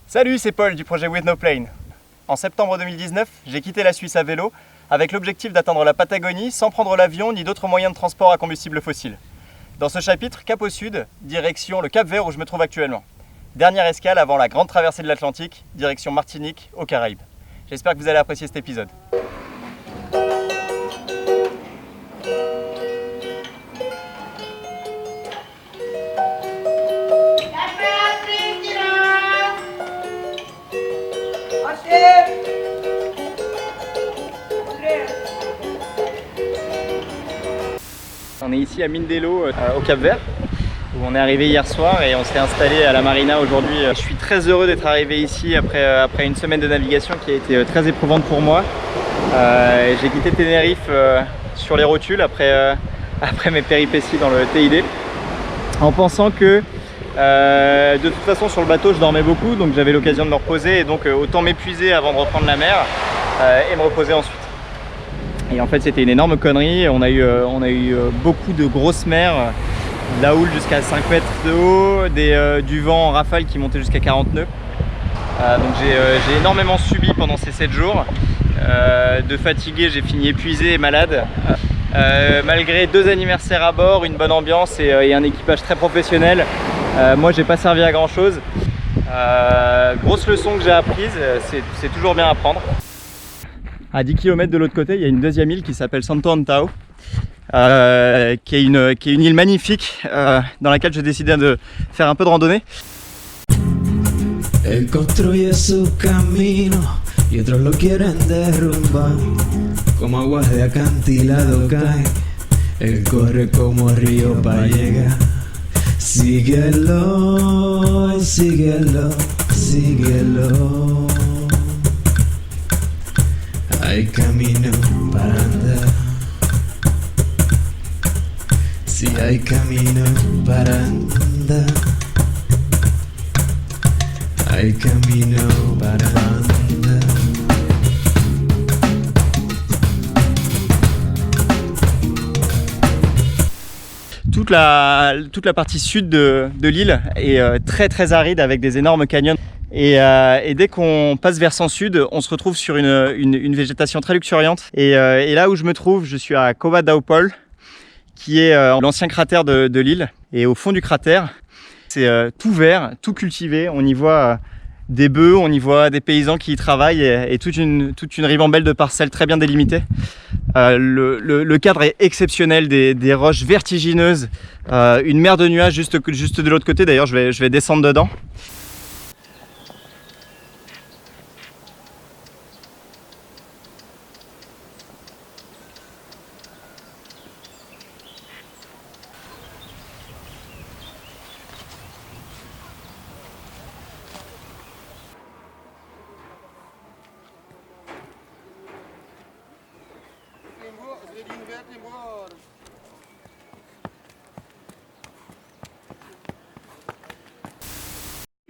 Salut, c'est Paul du projet With No Plane. En septembre 2019, j'ai quitté la Suisse à vélo avec l'objectif d'atteindre la Patagonie sans prendre l'avion ni d'autres moyens de transport à combustible fossile. Dans ce chapitre, cap au sud, direction le Cap Vert où je me trouve actuellement. Dernière escale avant la grande traversée de l'Atlantique, direction Martinique, aux Caraïbes. J'espère que vous allez apprécier cet épisode. On est ici à Mindelo au Cap Vert où on est arrivé hier soir et on s'est installé à la marina aujourd'hui. Je suis très heureux d'être arrivé ici après une semaine de navigation qui a été très éprouvante pour moi. J'ai quitté Tenerife sur les rotules après mes péripéties dans le TID en pensant que de toute façon sur le bateau je dormais beaucoup, donc j'avais l'occasion de me reposer et donc autant m'épuiser avant de reprendre la mer et me reposer ensuite. Et en fait c'était une énorme connerie. On a eu beaucoup de grosses mers, de la houle jusqu'à 5 mètres de haut, du vent en rafale qui montait jusqu'à 40 nœuds. Donc j'ai énormément subi pendant ces 7 jours. De fatigué, j'ai fini épuisé et malade. Malgré 2 anniversaires à bord, une bonne ambiance et un équipage très professionnel, moi j'ai pas servi à grand chose. Grosse leçon que j'ai apprise, c'est toujours bien à prendre. À 10 km de l'autre côté, il y a une deuxième île qui s'appelle Santo Antão, qui est une île magnifique dans laquelle j'ai décidé de faire un peu de randonnée. Él construye su camino y otros lo quieren derrumbar. Como aguas de acantilado cae, él corre como río para llegar. Síguelo, síguelo, síguelo. Hay camino para andar. Si hay camino para andar. Hay camino para andar. Toute la partie sud de l'île est très aride avec des énormes canyons. Et dès qu'on passe vers sud, on se retrouve sur une végétation très luxuriante. Et là où je me trouve, je suis à Cova da Opole, qui est l'ancien cratère de l'île. Et au fond du cratère, c'est tout vert, tout cultivé. On y voit des bœufs, on y voit des paysans qui y travaillent et toute une ribambelle de parcelles très bien délimitées. Le cadre est exceptionnel, des roches vertigineuses, une mer de nuages juste de l'autre côté. D'ailleurs, je vais descendre dedans.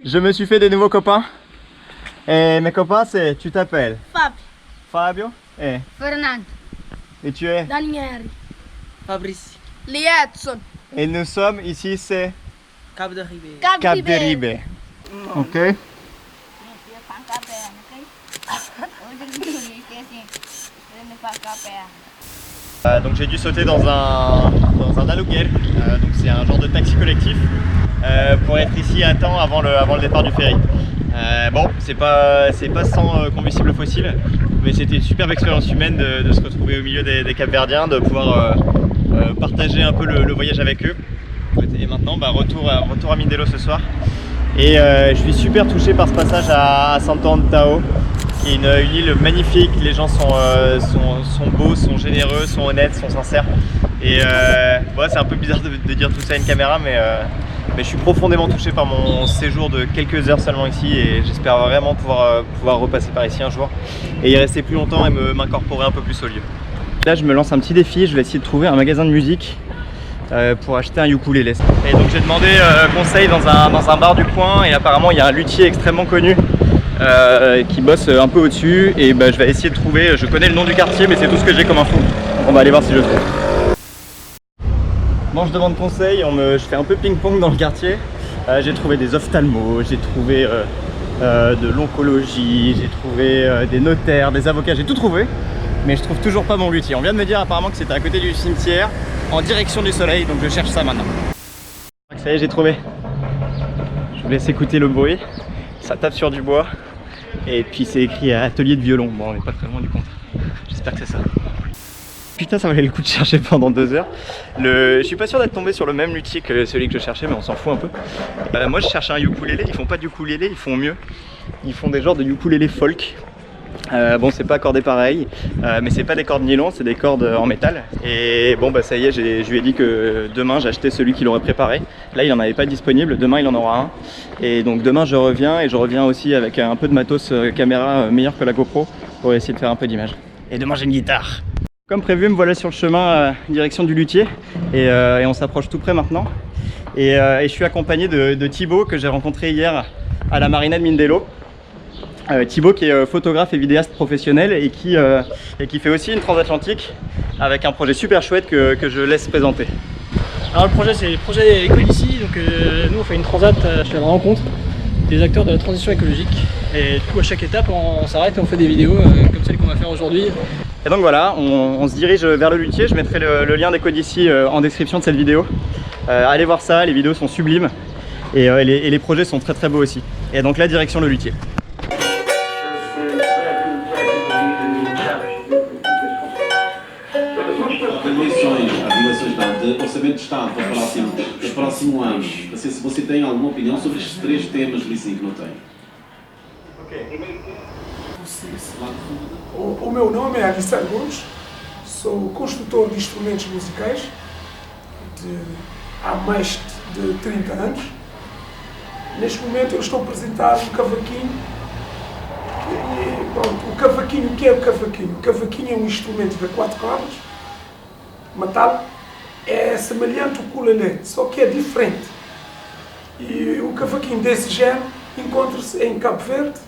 Je me suis fait des nouveaux copains. Et mes copains, tu t'appelles Fabio. Fabio Fernando. et tu es Daniele. Fabrice. Lietson. et nous sommes ici, c'est Cabo de Ribeiro. Cap de Ribe. Ok. Donc j'ai dû sauter dans un aluguer, donc c'est un genre de taxi collectif pour être ici à temps avant le départ du ferry. Bon, c'est pas sans combustible fossile, mais c'était une superbe expérience humaine de se retrouver au milieu des Capverdiens, de pouvoir partager un peu le voyage avec eux. Et maintenant, retour à Mindelo ce soir. Et je suis super touché par ce passage à Santo Antão, qui est une île magnifique. Les gens sont beaux, sont généreux, sont honnêtes, sont sincères. Et c'est un peu bizarre de dire tout ça à une caméra, mais je suis profondément touché par mon séjour de quelques heures seulement ici et j'espère vraiment pouvoir repasser par ici un jour et y rester plus longtemps et m'incorporer un peu plus au lieu. Là, je me lance un petit défi, je vais essayer de trouver un magasin de musique pour acheter un ukulélé. Et donc j'ai demandé conseil dans un bar du coin et apparemment il y a un luthier extrêmement connu qui bosse un peu au-dessus et je vais essayer de trouver, je connais le nom du quartier mais c'est tout ce que j'ai comme info. On va aller voir si je trouve. Bon, je demande conseil, je fais un peu ping-pong dans le quartier. J'ai trouvé des ophtalmos, j'ai trouvé de l'oncologie, j'ai trouvé des notaires, des avocats, j'ai tout trouvé. Mais je trouve toujours pas mon luthier. On vient de me dire apparemment que c'était à côté du cimetière, en direction du soleil, donc je cherche ça maintenant. Ça y est, j'ai trouvé. Je vous laisse écouter le bruit. Ça tape sur du bois. Et puis c'est écrit atelier de violon. Bon, on n'est pas très loin du compte. J'espère que c'est ça. Putain, ça valait le coup de chercher pendant 2 heures. Je suis pas sûr d'être tombé sur le même luthier que celui que je cherchais, mais on s'en fout un peu. Moi je cherche un ukulélé, ils font pas de ukulélé, ils font mieux. Ils font des genres de ukulélé folk. Bon, c'est pas accordé pareil, mais c'est pas des cordes nylon, c'est des cordes en métal. Et bon, bah ça y est, je lui ai dit que demain j'achetais celui qu'il aurait préparé. Là, il en avait pas disponible, demain il en aura un. Et donc demain je reviens, et je reviens aussi avec un peu de matos caméra meilleur que la GoPro pour essayer de faire un peu d'image. Et demain j'ai une guitare. Comme prévu, me voilà sur le chemin direction du luthier, et on s'approche tout près maintenant. Et je suis accompagné de Thibaut que j'ai rencontré hier à la marina de Mindelo. Thibaut qui est photographe et vidéaste professionnel et qui fait aussi une transatlantique avec un projet super chouette que je laisse présenter. Alors le projet c'est le projet Ecodici, donc nous on fait une transat à la rencontre des acteurs de la transition écologique et du coup à chaque étape on s'arrête et on fait des vidéos comme celle qu'on va faire aujourd'hui. Et donc voilà, on se dirige vers le luthier, je mettrai le lien d'Ecodici en description de cette vidéo. Allez voir ça, les vidéos sont sublimes et les projets sont très très beaux aussi. Et donc là, direction le luthier. Orçamento de Estado para os próximos anos, para saber se você tem alguma opinião sobre estes 3 temas que não tem. O meu nome é Alissar Gomes, sou construtor de instrumentos musicais há mais de 30 anos. Neste momento eu estou a apresentar um cavaquinho. O cavaquinho, o que é o cavaquinho? O cavaquinho é um instrumento de 4 cordas, metal. É semelhante ao ukulele, só que é diferente. E o cavaquinho desse género encontra-se em Cabo Verde,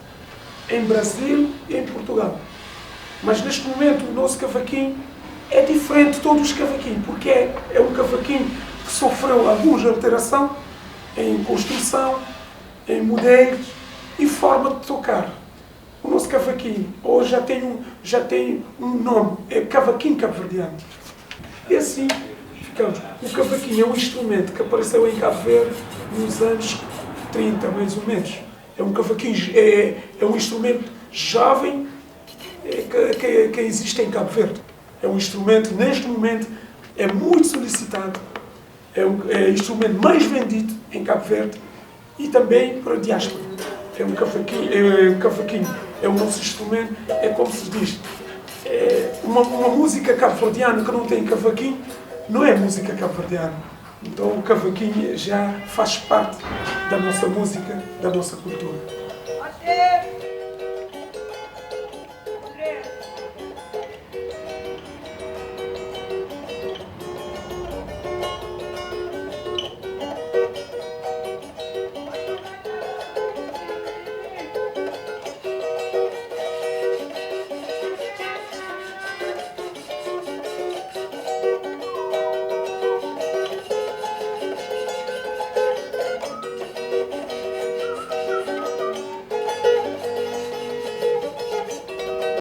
em Brasil e em Portugal. Mas neste momento o nosso cavaquinho é diferente de todos os cavaquinhos, porque é um cavaquinho que sofreu alguma alteração em construção, em modelos e forma de tocar. O nosso cavaquinho hoje já tem um nome, é cavaquinho cabo-verdiano. E assim, o cavaquinho é um instrumento que apareceu em Cabo Verde nos anos 30, mais ou menos. É um cavaquinho, é um instrumento jovem que existe em Cabo Verde. É um instrumento, neste momento, é muito solicitado. É o instrumento mais vendido em Cabo Verde e também para a diáspora. É um cavaquinho, é o nosso instrumento, é como se diz, uma música cabo-verdiana que não tem cavaquinho, não é música cabo-verdiana. Então o cavaquinho já faz parte da nossa música, da nossa cultura.